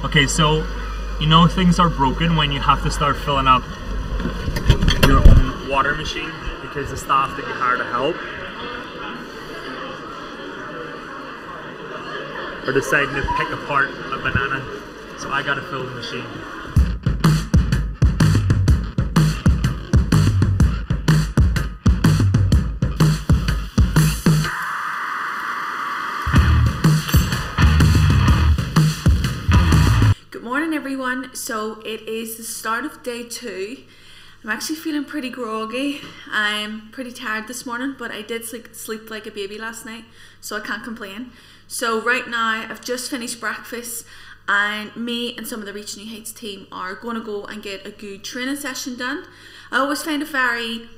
Okay, so you know things are broken when you have to start filling up your own water machine because the staff that you hire to help are deciding to pick apart a banana. So I gotta fill the machine. Good morning everyone. So it is the start of day 2. I'm actually feeling pretty groggy. I'm pretty tired this morning, but I did sleep like a baby last night, so I can't complain. So right now I've just finished breakfast and me and some of the Reach New Heights team are going to go and get a good training session done. I always find it very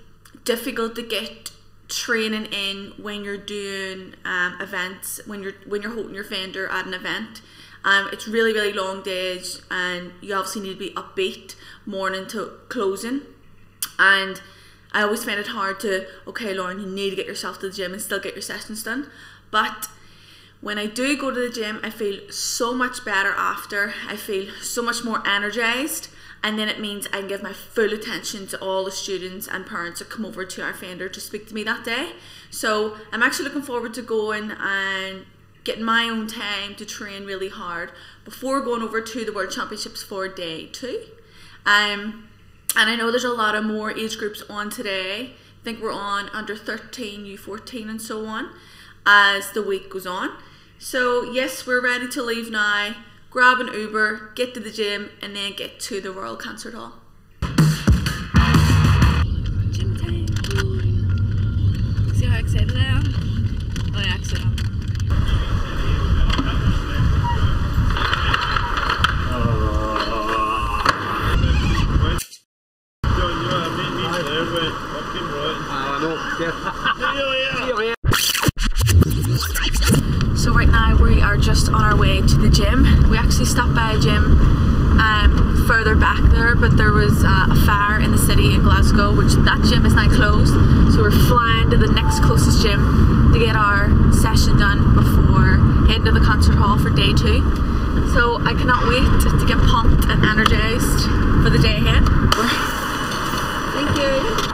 difficult to get training in when you're doing events, when you're holding your fender at an event. It's really long days and you obviously need to be upbeat morning to closing, and I always find it hard to, okay Lauren, you need to get yourself to the gym and still get your sessions done. But when I do go to the gym, I feel so much better after. I feel so much more energized, and then it means I can give my full attention to all the students and parents that come over to our fender to speak to me that day. So I'm actually looking forward to going and getting my own time to train really hard before going over to the World Championships for day 2. And I know there's a lot of more age groups on today. I think we're on under 13, U14 and so on as the week goes on. So yes, we're ready to leave now, grab an Uber, get to the gym, and then get to the Royal Concert Hall. Gym time. See how excited I am? Oh, I actually am. So right now we are just on our way to the gym. We actually stopped by a gym further back there, but there was a fire in the city in Glasgow, which that gym is now closed. So we're flying to the next closest gym to get our session done before heading to the concert hall for day 2. So I cannot wait to get pumped and energized for the day ahead. Thank you.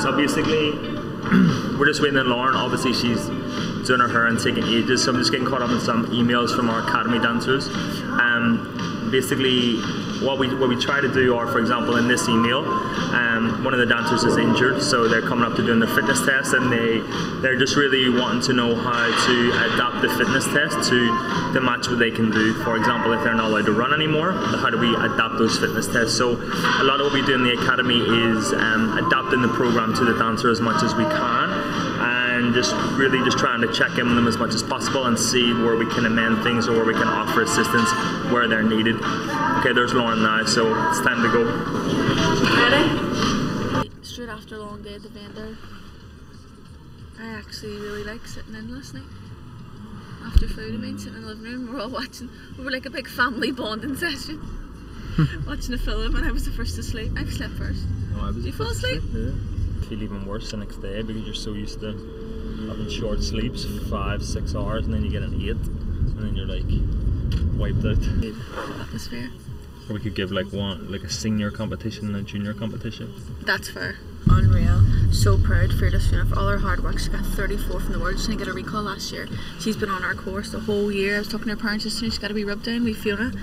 So basically, we're just waiting on Lauren. Obviously, she's doing her hair and taking ages, so I'm just getting caught up on some emails from our academy dancers. basically what we try to do, or for example in this email, one of the dancers is injured, so they're coming up to doing the fitness test, and they're just really wanting to know how to adapt the fitness test to match what they can do. For example, if they're not allowed to run anymore, how do we adapt those fitness tests? So a lot of what we do in the academy is adapting the program to the dancer as much as we can, and just trying to check in with them as much as possible and see where we can amend things or where we can offer assistance where they're needed. Okay, there's Lauren now, so it's time to go. Ready? Straight after a long day at the vendor, I actually really like sitting in last night. After food, I mean, sitting in the living room, we're all watching. We were like a big family bonding session. Watching a film, and I was the first to sleep. I slept first. No, Did you fall asleep? Yeah. I feel even worse the next day because you're so used to having short sleeps, 5-6 hours, and then you get an 8, and then you're like wiped out. Atmosphere. Or we could give like a senior competition and a junior competition. That's fair. Unreal. So proud for Fearless for all her hard work. She got 34th in the world. She didn't get a recall last year. She's been on our course the whole year. I was talking to her parents yesterday. She's got to be rubbed down with Fiona.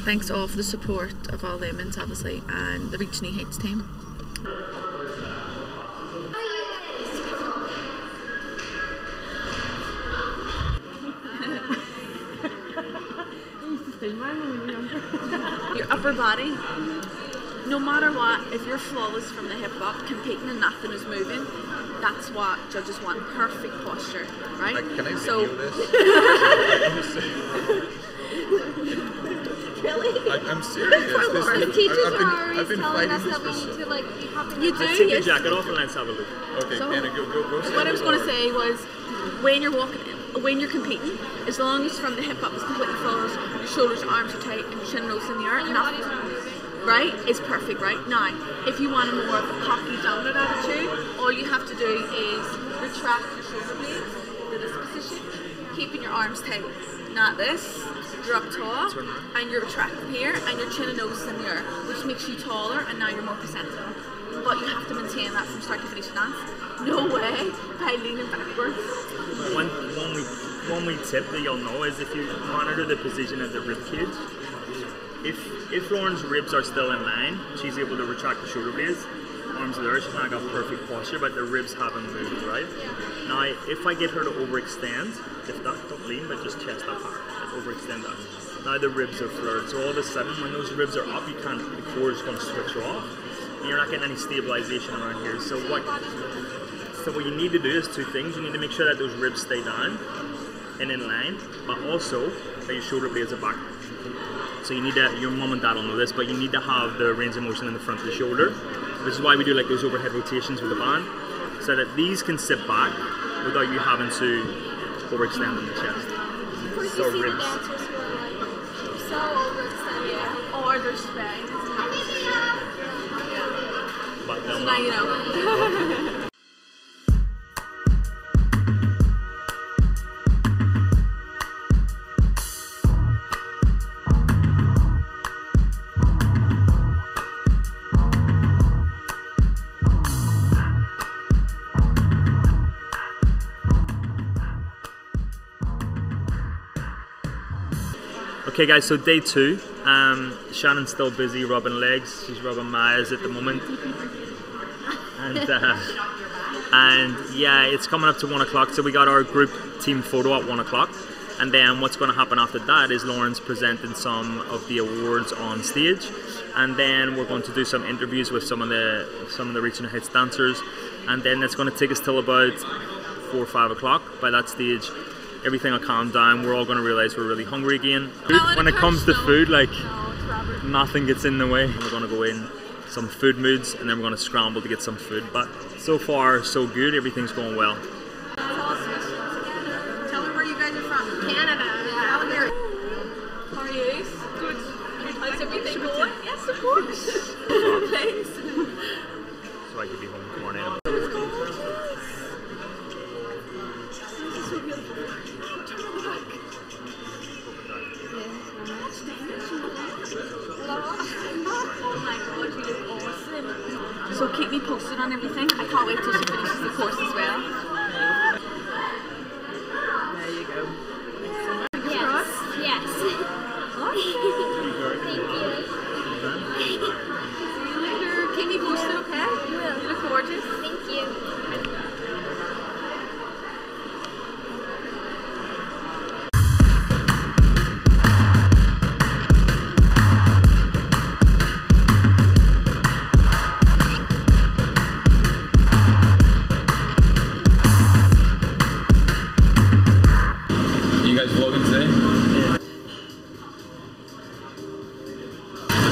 Thanks all for the support of all the women's, obviously, and the Reaching Heights team. Your upper body, no matter what, if you're flawless from the hip up, competing and nothing is moving, that's what judges want. Perfect posture, right? Can I so video this? I'm serious. The teachers are I've always been telling us fighting that we this need to like be hopping. You do, Let's take yes. your jacket off and let's have a look. Okay, So, Anna, go what I was going to say was, when you're walking, when you're competing, as long as from the hip up is completely full, your shoulders, your arms are tight, and your chin and nose in the air, enough, right, is perfect, right? Now, if you want a more of a cocky, dominant attitude, all you have to do is retract your shoulder blades to this position, keeping your arms tight. Not this. You're up tall, and you're retracting here, and your chin and nose is in the air, which makes you taller, and now you're more presentable. But you have to maintain that from start to finish dance. No way by leaning backwards. One wee tip that you'll know is if you monitor the position of the rib cage, if Lauren's ribs are still in line, she's able to retract the shoulder blades, arms are there, she's not got perfect posture, but the ribs haven't moved, right? Now, if I get her to overextend, if that, don't lean, but just chest up higher, overextend that. Now the ribs are flared, so all of a sudden when those ribs are up, the core is going to switch off, and you're not getting any stabilization around here. So what you need to do is two things. You need to make sure that those ribs stay down and in line, but also that your shoulder blades are back. So you need to, your mum and dad will know this, but you need to have the range of motion in the front of the shoulder, which is why we do like those overhead rotations with the band, so that these can sit back without you having to overextend in the chest. So ribs. So overextended. Or their spine. But So now you know. Okay guys, so day 2, Shannon's still busy rubbing legs, she's rubbing Maya's at the moment, and yeah, it's coming up to 1 o'clock, so we got our group team photo at 1 o'clock, and then what's going to happen after that is Lauren's presenting some of the awards on stage, and then we're going to do some interviews with some of the Reaching Heights dancers, and then it's going to take us till about 4 or 5 o'clock. By that stage, everything will calm down, we're all going to realise we're really hungry again. When it comes to food, like, nothing gets in the way. We're going to go in some food moods and then we're going to scramble to get some food, but so far so good, everything's going well. Tell me where you guys are from. Canada. How are you? Good. How's everything going? Yes, of course. Thanks. So I could be home tomorrow. So keep me posted on everything. I can't wait till she finishes the course as well. There you go. Yes. Yes. Awesome. vlogging today.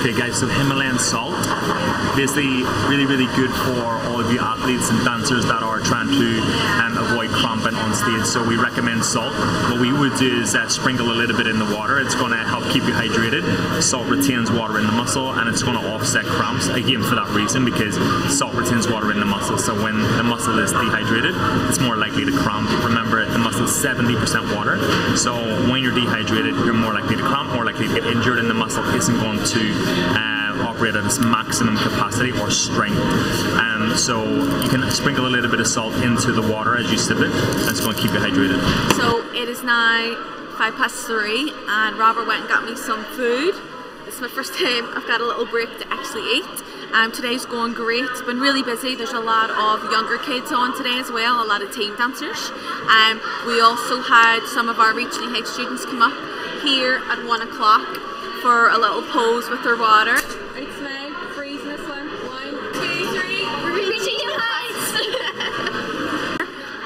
Okay guys, so Himalayan salt, basically really good for all of you athletes and dancers that are trying to avoid cramping on stage. So we recommend salt. What we would do is sprinkle a little bit in the water. It's going to help keep you hydrated. Salt retains water in the muscle and it's going to offset cramps, again for that reason, because salt retains water in the muscle. So when the muscle is dehydrated, it's more likely to cramp. Remember, the muscle is 70% water, so when you're dehydrated, you're more likely to cramp, more likely to get injured, and the muscle isn't going to operate at its maximum capacity or strength. So you can sprinkle a little bit of salt into the water as you sip it, and it's going to keep you hydrated. So it is now 3:05 and Robert went and got me some food. This is my first time I've got a little break to actually eat. Today's going great. It's been really busy. There's a lot of younger kids on today as well, a lot of team dancers. We also had some of our regionally height students come up here at 1 o'clock for a little pose with their water. Right, Slay, freezing this one. 1, 2, 3, we're reaching new heights!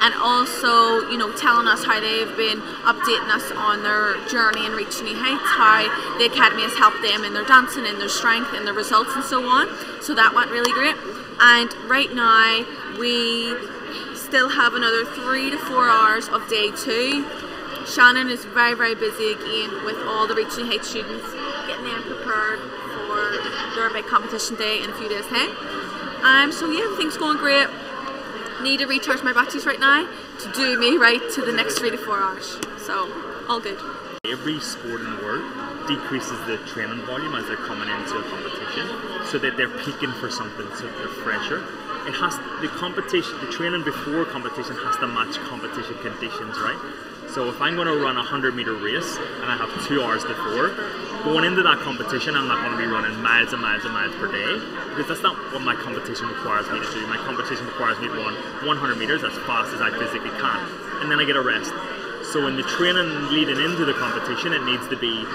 And also, you know, telling us how they've been updating us on their journey in reaching new heights, how the Academy has helped them in their dancing, in their strength, in their results and so on. So that went really great. And right now, we still have another 3 to 4 hours of day 2. Shannon is very busy again with all the reaching height students, getting them prepared for their big competition day in a few days' time. So yeah, everything's going great. Need to recharge my batteries right now to do me right to the next 3 to 4 hours. So all good. Every sport in the world decreases the training volume as they're coming into a competition, so that they're peaking for something, so they're fresher. It has the training before competition has to match competition conditions, right? So if I'm going to run a 100-meter race and I have 2 hours before, going into that competition, I'm not going to be running miles and miles per day, because that's not what my competition requires me to do. My competition requires me to run 100 meters as fast as I physically can, and then I get a rest. So in the training leading into the competition, you need to be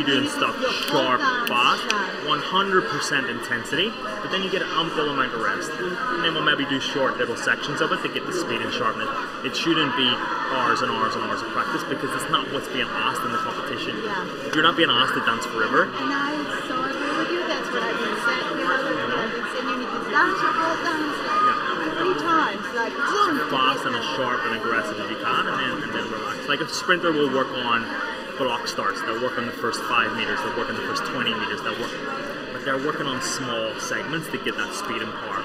doing stuff sharp, fast, 100% intensity, but then you get an ample amount of rest. And then we'll maybe do short little sections of it to get the speed and sharpness. It shouldn't be hours and hours and hours of practice, because it's not what's being asked in the competition. You're not being asked to dance forever. And I so agree with you. That's what I've been saying. I've been saying you need to dance your whole dance like 3 times, like fast and as sharp and aggressive as you can, and then relax. Like a sprinter will work on block starts. They'll work on the first 5 meters. They'll work on the first 20 meters. But they're working on small segments to get that speed and power.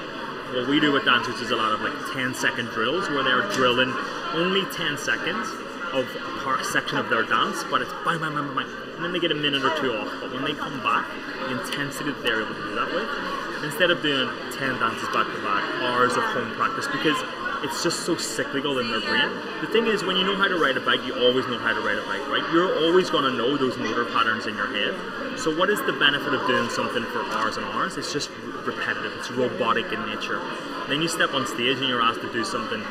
What we do with dancers is a lot of like 10-second drills, where they're drilling only 10 seconds of a section of their dance, but it's bang, bang, bang, bang, and then they get a minute or 2 off. But when they come back, the intensity that they're able to do that with, instead of doing 10 dances back to back, hours of home practice, because it's just so cyclical in their brain. The thing is, when you know how to ride a bike, you always know how to ride a bike, right? You're always going to know those motor patterns in your head. So what is the benefit of doing something for hours and hours? It's just repetitive. It's robotic in nature. Then you step on stage and you're asked to do something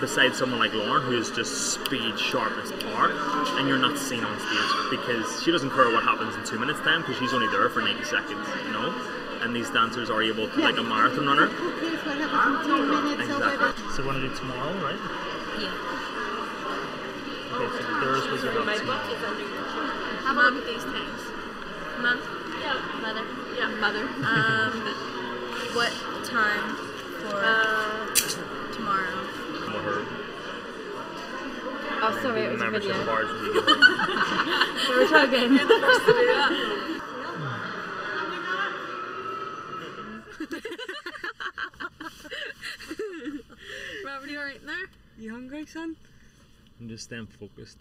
besides someone like Lauren, who is just speed, sharpness, power, and you're not seen on stage, because she doesn't care what happens in 2 minutes time, because she's only there for 90 seconds, you know? And these dancers are able to, like a marathon runner. Exactly. So we want to do tomorrow, right? Yeah. Okay, so Thursday we have tomorrow. How about these times? Mom? Yeah. Mother? Yeah. Mother. What time for tomorrow? Oh, sorry, it was a Membership video. bars when you get home. We're talking. You're the first to do that. Robert, you alright in there? You hungry, son? I'm just staying focused.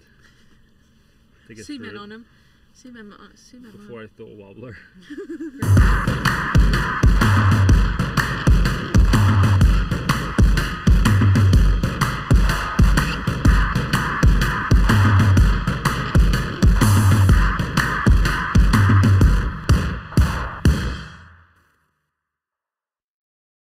To get Zoom through in it on him. Zoom in on before I throw a wobbler.